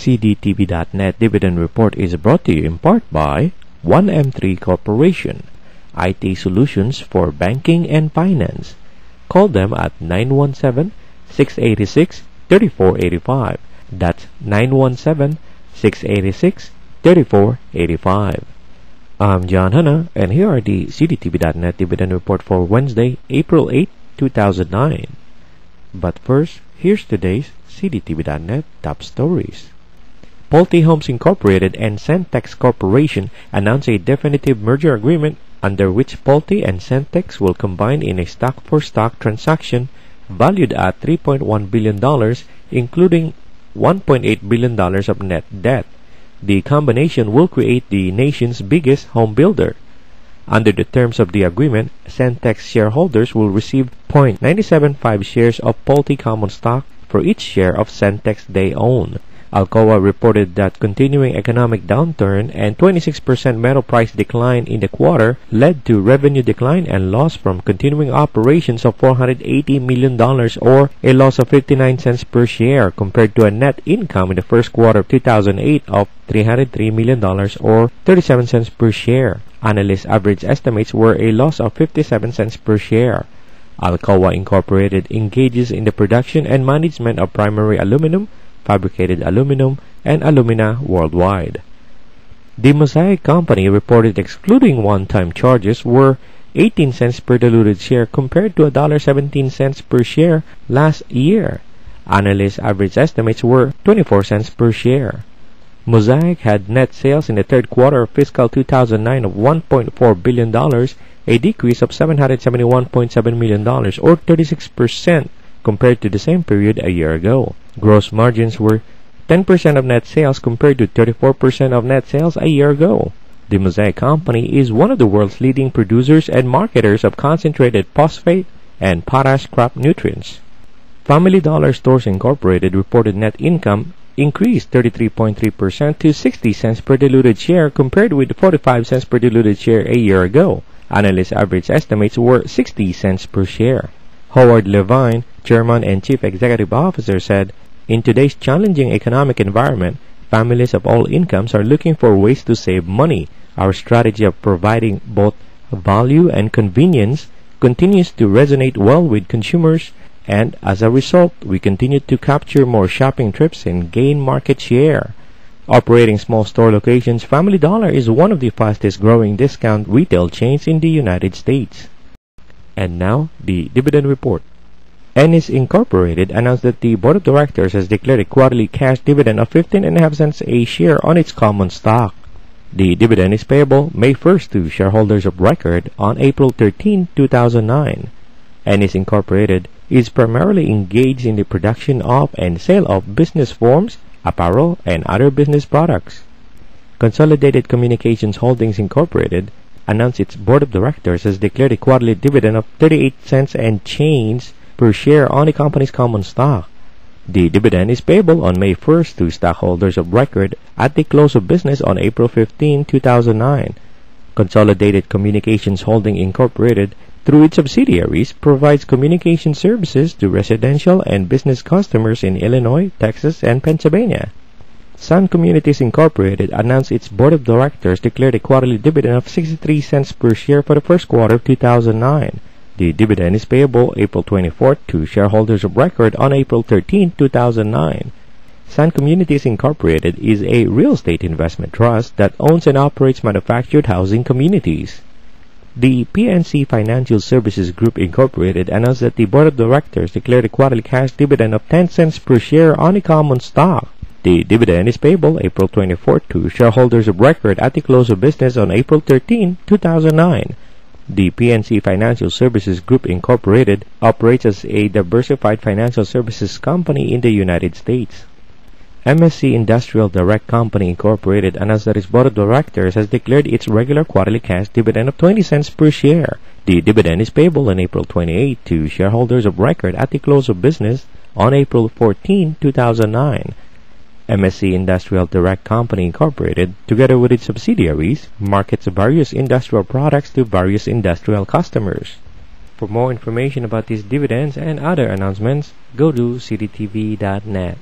CDTV.net Dividend Report is brought to you in part by 1M3 Corporation, IT Solutions for Banking and Finance. Call them at 917-686-3485. That's 917-686-3485. I'm John Hanna, and here are the CDTV.net Dividend Report for Wednesday, April 8, 2009. But first, here's today's CDTV.net top stories. Pulte Homes Incorporated and Centex Corporation announced a definitive merger agreement under which Pulte and Centex will combine in a stock-for-stock transaction valued at $3.1 billion, including $1.8 billion of net debt. The combination will create the nation's biggest home builder. Under the terms of the agreement, Centex shareholders will receive 0.975 shares of Pulte common stock for each share of Centex they own. Alcoa reported that continuing economic downturn and 26% metal price decline in the quarter led to revenue decline and loss from continuing operations of $480 million, or a loss of 59 cents per share, compared to a net income in the first quarter of 2008 of $303 million, or 37 cents per share. Analyst average estimates were a loss of 57 cents per share. Alcoa Incorporated engages in the production and management of primary aluminum, fabricated aluminum, and alumina worldwide. The Mosaic company reported excluding one-time charges were 18 cents per diluted share compared to $1.17 per share last year. Analyst average estimates were 24 cents per share. Mosaic had net sales in the third quarter of fiscal 2009 of $1.4 billion, a decrease of $771.7 million, or 36% compared to the same period a year ago. Gross margins were 10% of net sales compared to 34% of net sales a year ago. The Mosaic company is one of the world's leading producers and marketers of concentrated phosphate and potash crop nutrients. Family Dollar Stores Incorporated reported net income increased 33.3% to 60 cents per diluted share compared with 45 cents per diluted share a year ago. Analyst average estimates were 60 cents per share. Howard Levine, Chairman and Chief Executive Officer, said, "In today's challenging economic environment, families of all incomes are looking for ways to save money. Our strategy of providing both value and convenience continues to resonate well with consumers, and as a result, we continue to capture more shopping trips and gain market share." Operating small store locations, Family Dollar is one of the fastest growing discount retail chains in the United States. And now, the dividend report. Ennis Incorporated announced that the board of directors has declared a quarterly cash dividend of 15.5 cents a share on its common stock. The dividend is payable May 1st to shareholders of record on April 13, 2009. Ennis Incorporated is primarily engaged in the production of and sale of business forms, apparel, and other business products. Consolidated Communications Holdings Incorporated announced its board of directors has declared a quarterly dividend of 38 cents and change per share on the company's common stock. The dividend is payable on May 1st to stockholders of record at the close of business on April 15, 2009. Consolidated Communications Holdings Incorporated, through its subsidiaries, provides communication services to residential and business customers in Illinois, Texas, and Pennsylvania. Sun Communities Incorporated announced its board of directors declared a quarterly dividend of 63 cents per share for the first quarter of 2009. The dividend is payable April 24th to shareholders of record on April 13, 2009. Sun Communities Incorporated is a real estate investment trust that owns and operates manufactured housing communities. The PNC Financial Services Group Incorporated announced that the board of directors declared a quarterly cash dividend of 10 cents per share on the common stock. The dividend is payable April 24th to shareholders of record at the close of business on April 13, 2009. The PNC Financial Services Group Incorporated operates as a diversified financial services company in the United States. MSC Industrial Direct Company Incorporated announced that its board of directors has declared its regular quarterly cash dividend of 20 cents per share. The dividend is payable on April 28 to shareholders of record at the close of business on April 14, 2009. MSC Industrial Direct Company Incorporated, together with its subsidiaries, markets various industrial products to various industrial customers. For more information about these dividends and other announcements, go to cdtv.net.